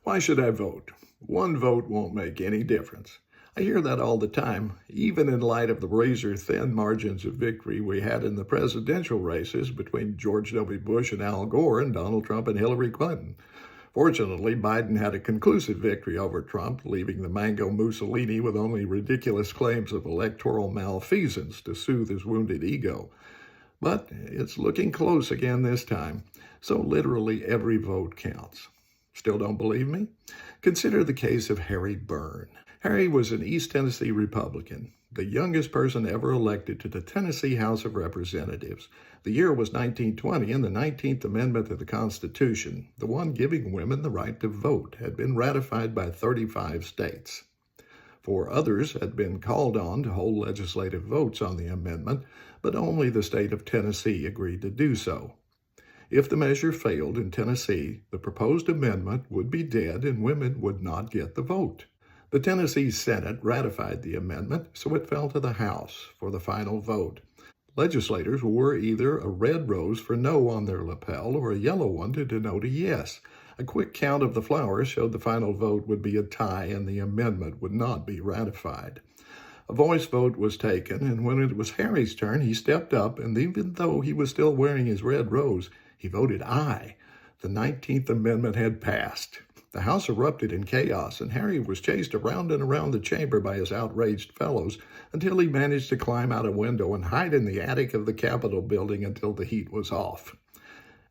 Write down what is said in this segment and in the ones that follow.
Why should I vote? One vote won't make any difference. I hear that all the time, even in light of the razor-thin margins of victory we had in the presidential races between George W. Bush and Al Gore and Donald Trump and Hillary Clinton. Fortunately, Biden had a conclusive victory over Trump, leaving the Mango Mussolini with only ridiculous claims of electoral malfeasance to soothe his wounded ego. But it's looking close again this time, so literally every vote counts. Still don't believe me? Consider the case of Harry Byrne. Harry was an East Tennessee Republican, the youngest person ever elected to the Tennessee House of Representatives. The year was 1920, and the 19th Amendment to the Constitution, the one giving women the right to vote, had been ratified by 35 states. 4 others had been called on to hold legislative votes on the amendment, but only the state of Tennessee agreed to do so. If the measure failed in Tennessee, the proposed amendment would be dead and women would not get the vote. The Tennessee Senate ratified the amendment, so it fell to the House for the final vote. Legislators wore either a red rose for no on their lapel or a yellow one to denote a yes. A quick count of the flowers showed the final vote would be a tie and the amendment would not be ratified. A voice vote was taken, and when it was Harry's turn, he stepped up, and even though he was still wearing his red rose, he voted aye. The 19th Amendment had passed. The House erupted in chaos, and Harry was chased around and around the chamber by his outraged fellows until he managed to climb out a window and hide in the attic of the Capitol building until the heat was off.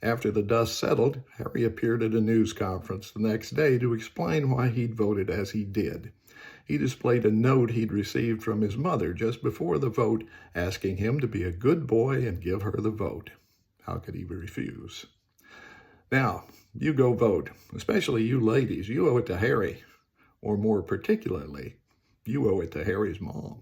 After the dust settled, Harry appeared at a news conference the next day to explain why he'd voted as he did. He displayed a note he'd received from his mother just before the vote, asking him to be a good boy and give her the vote. How could he refuse? Now, you go vote, especially you ladies. You owe it to Harry, or more particularly, you owe it to Harry's mom.